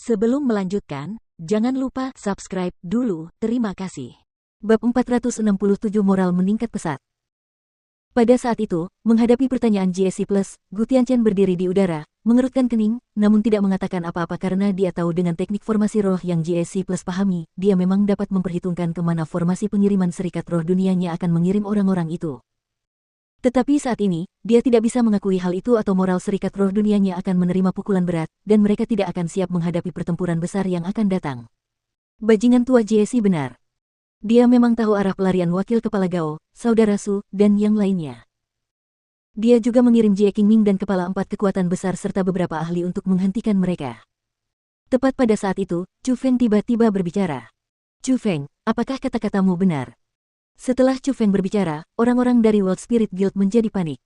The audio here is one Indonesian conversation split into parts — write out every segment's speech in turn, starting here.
Sebelum melanjutkan, jangan lupa subscribe dulu, terima kasih. Bab 467 Moral meningkat pesat. Pada saat itu, menghadapi pertanyaan JSC+, Gu Tianchen berdiri di udara, mengerutkan kening, namun tidak mengatakan apa-apa karena dia tahu dengan teknik formasi roh yang JSC+ pahami, dia memang dapat memperhitungkan kemana formasi pengiriman serikat roh dunianya akan mengirim orang-orang itu. Tetapi saat ini, dia tidak bisa mengakui hal itu atau moral serikat roh dunianya akan menerima pukulan berat, dan mereka tidak akan siap menghadapi pertempuran besar yang akan datang. Bajingan tua JSC benar. Dia memang tahu arah pelarian wakil kepala Gao, saudara Su, dan yang lainnya. Dia juga mengirim Jie Qingming dan kepala 4 kekuatan besar serta beberapa ahli untuk menghentikan mereka. Tepat pada saat itu, Chu Feng tiba-tiba berbicara. Chu Feng, apakah kata-katamu benar? Setelah Chu Feng berbicara, orang-orang dari World Spirit Guild menjadi panik.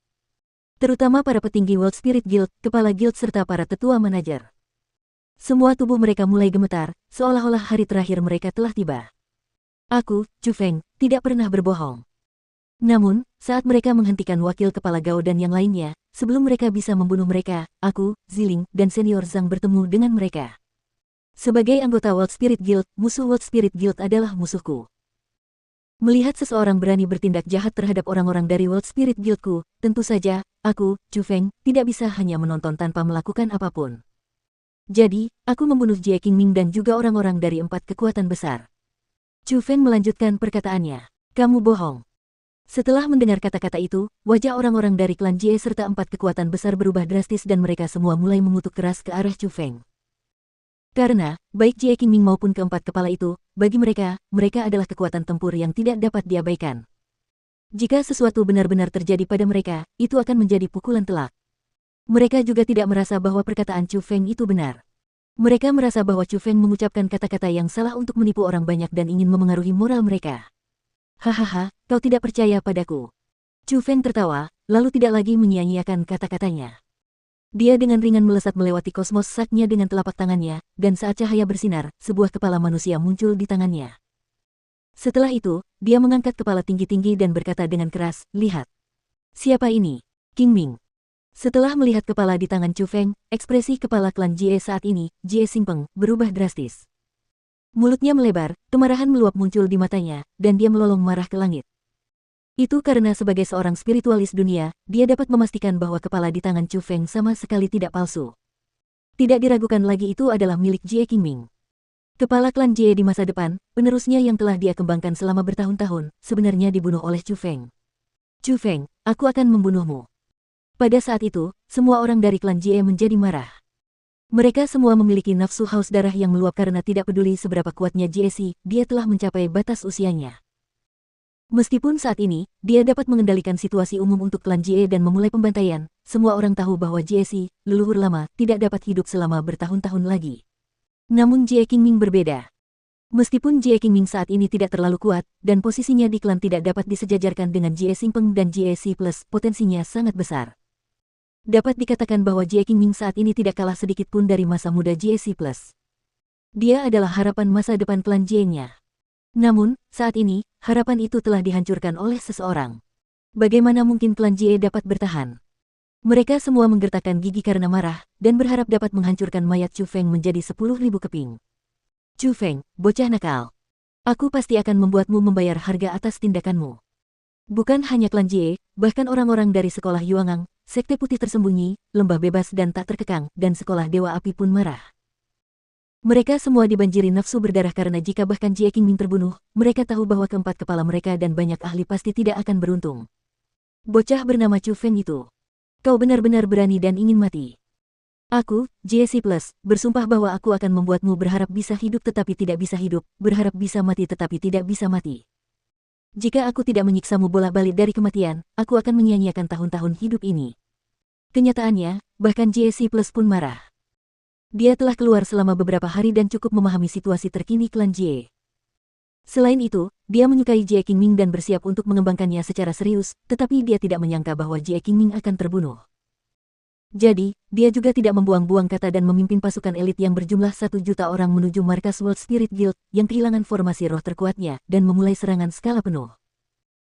Terutama para petinggi World Spirit Guild, kepala guild serta para tetua manajer. Semua tubuh mereka mulai gemetar, seolah-olah hari terakhir mereka telah tiba. Aku, Chu Feng, tidak pernah berbohong. Namun, saat mereka menghentikan wakil kepala Gao dan yang lainnya, sebelum mereka bisa membunuh mereka, aku, Ziling, dan Senior Zhang bertemu dengan mereka. Sebagai anggota World Spirit Guild, musuh World Spirit Guild adalah musuhku. Melihat seseorang berani bertindak jahat terhadap orang-orang dari World Spirit Guildku, tentu saja, aku, Chu Feng, tidak bisa hanya menonton tanpa melakukan apapun. Jadi, aku membunuh Jie Qingming dan juga orang-orang dari 4 kekuatan besar. Chu Feng melanjutkan perkataannya. Kamu bohong. Setelah mendengar kata-kata itu, wajah orang-orang dari klan Jie serta 4 kekuatan besar berubah drastis dan mereka semua mulai mengutuk keras ke arah Chu Feng. Karena, baik Jie Qingming maupun keempat kepala itu, bagi mereka, mereka adalah kekuatan tempur yang tidak dapat diabaikan. Jika sesuatu benar-benar terjadi pada mereka, itu akan menjadi pukulan telak. Mereka juga tidak merasa bahwa perkataan Chu Feng itu benar. Mereka merasa bahwa Chu Feng mengucapkan kata-kata yang salah untuk menipu orang banyak dan ingin memengaruhi moral mereka. Hahaha, kau tidak percaya padaku. Chu Feng tertawa, lalu tidak lagi menyia-nyiakan kata-katanya. Dia dengan ringan melesat melewati kosmos saknya dengan telapak tangannya, dan saat cahaya bersinar, sebuah kepala manusia muncul di tangannya. Setelah itu, dia mengangkat kepala tinggi-tinggi dan berkata dengan keras, lihat. Siapa ini? Qingming. Setelah melihat kepala di tangan Chu Feng, ekspresi kepala klan Jie saat ini, Jie Xingpeng, berubah drastis. Mulutnya melebar, kemarahan meluap muncul di matanya, dan dia melolong marah ke langit. Itu karena sebagai seorang spiritualis dunia, dia dapat memastikan bahwa kepala di tangan Chu Feng sama sekali tidak palsu. Tidak diragukan lagi itu adalah milik Jie Qingming. Kepala klan Jie di masa depan, penerusnya yang telah dia kembangkan selama bertahun-tahun, sebenarnya dibunuh oleh Chu Feng. Chu Feng, aku akan membunuhmu. Pada saat itu, semua orang dari klan Jie menjadi marah. Mereka semua memiliki nafsu haus darah yang meluap karena tidak peduli seberapa kuatnya JSC, dia telah mencapai batas usianya. Meskipun saat ini, dia dapat mengendalikan situasi umum untuk klan Jie dan memulai pembantaian, semua orang tahu bahwa JSC, leluhur lama, tidak dapat hidup selama bertahun-tahun lagi. Namun Jie Qingming berbeda. Meskipun Jie Qingming saat ini tidak terlalu kuat, dan posisinya di klan tidak dapat disejajarkan dengan Jie Xingpeng dan JSC+, potensinya sangat besar. Dapat dikatakan bahwa Jie Qingming saat ini tidak kalah sedikit pun dari masa muda JSC+. Dia adalah harapan masa depan klan Jie-nya. Namun, saat ini, harapan itu telah dihancurkan oleh seseorang. Bagaimana mungkin klan Jie dapat bertahan? Mereka semua menggertakkan gigi karena marah, dan berharap dapat menghancurkan mayat Chu Feng menjadi 10.000 keping. Chu Feng, bocah nakal. Aku pasti akan membuatmu membayar harga atas tindakanmu. Bukan hanya klan Jie, bahkan orang-orang dari sekolah Yuangang, sekte putih tersembunyi, lembah bebas dan tak terkekang, dan sekolah Dewa Api pun marah. Mereka semua dibanjiri nafsu berdarah karena jika bahkan Jie Qingming terbunuh, mereka tahu bahwa keempat kepala mereka dan banyak ahli pasti tidak akan beruntung. Bocah bernama Chu Feng itu. Kau benar-benar berani dan ingin mati. Aku, JSC+, bersumpah bahwa aku akan membuatmu berharap bisa hidup tetapi tidak bisa hidup, berharap bisa mati tetapi tidak bisa mati. Jika aku tidak menyiksamu bolak-balik dari kematian, aku akan menyia-nyiakan tahun-tahun hidup ini. Kenyataannya, bahkan JSC+ pun marah. Dia telah keluar selama beberapa hari dan cukup memahami situasi terkini klan Jie. Selain itu, dia menyukai Jie Qingming dan bersiap untuk mengembangkannya secara serius, tetapi dia tidak menyangka bahwa Jie Qingming akan terbunuh. Jadi, dia juga tidak membuang-buang kata dan memimpin pasukan elit yang berjumlah 1 juta orang menuju markas World Spirit Guild yang kehilangan formasi roh terkuatnya dan memulai serangan skala penuh.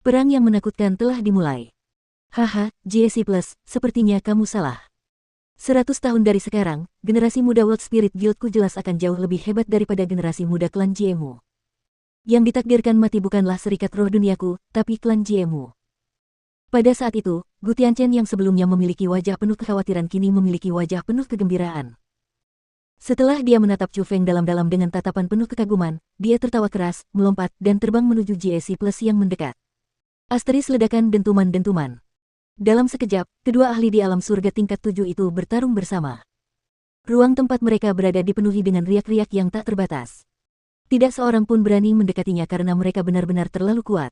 Perang yang menakutkan telah dimulai. Haha, JSC+, sepertinya kamu salah. 100 tahun dari sekarang, generasi muda World Spirit Guildku jelas akan jauh lebih hebat daripada generasi muda klan Jiemu. Yang ditakdirkan mati bukanlah serikat roh duniaku, tapi klan Jiemu. Pada saat itu, Gu Tianchen yang sebelumnya memiliki wajah penuh kekhawatiran kini memiliki wajah penuh kegembiraan. Setelah dia menatap Chu Feng dalam-dalam dengan tatapan penuh kekaguman, dia tertawa keras, melompat, dan terbang menuju GSC Plus yang mendekat. Asteris ledakan dentuman-dentuman. Dalam sekejap, kedua ahli di alam surga tingkat 7 itu bertarung bersama. Ruang tempat mereka berada dipenuhi dengan riak-riak yang tak terbatas. Tidak seorang pun berani mendekatinya karena mereka benar-benar terlalu kuat.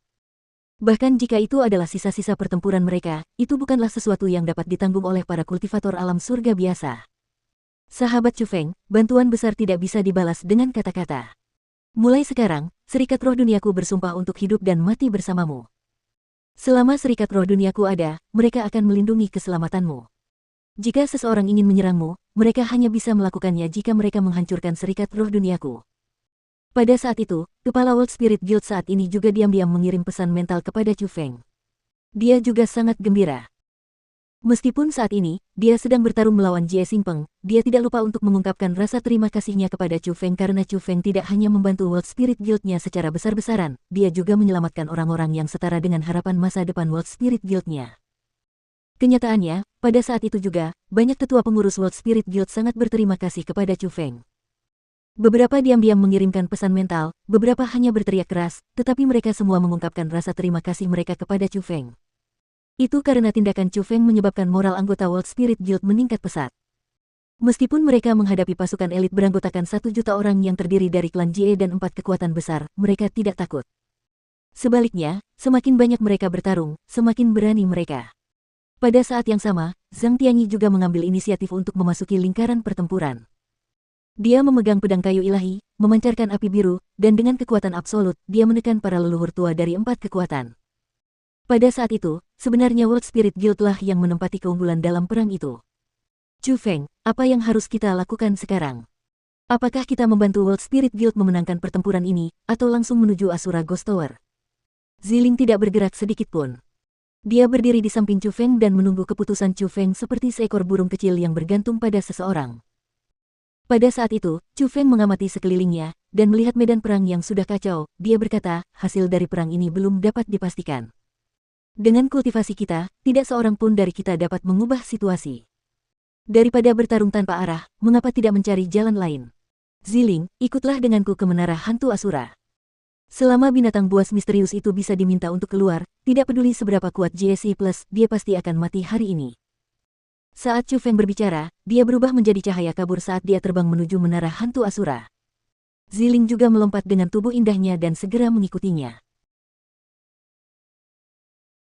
Bahkan jika itu adalah sisa-sisa pertempuran mereka, itu bukanlah sesuatu yang dapat ditanggung oleh para kultivator alam surga biasa. Sahabat Chu Feng, bantuan besar tidak bisa dibalas dengan kata-kata. Mulai sekarang, serikat roh duniaku bersumpah untuk hidup dan mati bersamamu. Selama serikat roh duniaku ada, mereka akan melindungi keselamatanmu. Jika seseorang ingin menyerangmu, mereka hanya bisa melakukannya jika mereka menghancurkan serikat roh duniaku. Pada saat itu, kepala World Spirit Guild saat ini juga diam-diam mengirim pesan mental kepada Chu Feng. Dia juga sangat gembira. Meskipun saat ini, dia sedang bertarung melawan Jie Xingpeng, dia tidak lupa untuk mengungkapkan rasa terima kasihnya kepada Chu Feng karena Chu Feng tidak hanya membantu World Spirit Guild-nya secara besar-besaran, dia juga menyelamatkan orang-orang yang setara dengan harapan masa depan World Spirit Guild-nya. Kenyataannya, pada saat itu juga, banyak ketua pengurus World Spirit Guild sangat berterima kasih kepada Chu Feng. Beberapa diam-diam mengirimkan pesan mental, beberapa hanya berteriak keras, tetapi mereka semua mengungkapkan rasa terima kasih mereka kepada Chu Feng. Itu karena tindakan Chu Feng menyebabkan moral anggota World Spirit Guild meningkat pesat. Meskipun mereka menghadapi pasukan elit beranggotakan 1 juta orang yang terdiri dari klan Jie dan 4 kekuatan besar, mereka tidak takut. Sebaliknya, semakin banyak mereka bertarung, semakin berani mereka. Pada saat yang sama, Zhang Tianyi juga mengambil inisiatif untuk memasuki lingkaran pertempuran. Dia memegang pedang kayu ilahi, memancarkan api biru, dan dengan kekuatan absolut, dia menekan para leluhur tua dari 4 kekuatan. Pada saat itu, sebenarnya World Spirit Guild lah yang menempati keunggulan dalam perang itu. Chu Feng, apa yang harus kita lakukan sekarang? Apakah kita membantu World Spirit Guild memenangkan pertempuran ini, atau langsung menuju Asura Ghost Tower? Ziling tidak bergerak sedikit pun. Dia berdiri di samping Chu Feng dan menunggu keputusan Chu Feng seperti seekor burung kecil yang bergantung pada seseorang. Pada saat itu, Chu Feng mengamati sekelilingnya, dan melihat medan perang yang sudah kacau, dia berkata, hasil dari perang ini belum dapat dipastikan. Dengan kultivasi kita, tidak seorang pun dari kita dapat mengubah situasi. Daripada bertarung tanpa arah, mengapa tidak mencari jalan lain? Ziling, ikutlah denganku ke menara hantu Asura. Selama binatang buas misterius itu bisa diminta untuk keluar, tidak peduli seberapa kuat GSC Plus, dia pasti akan mati hari ini. Saat Chu Feng berbicara, dia berubah menjadi cahaya kabur saat dia terbang menuju menara hantu Asura. Ziling juga melompat dengan tubuh indahnya dan segera mengikutinya.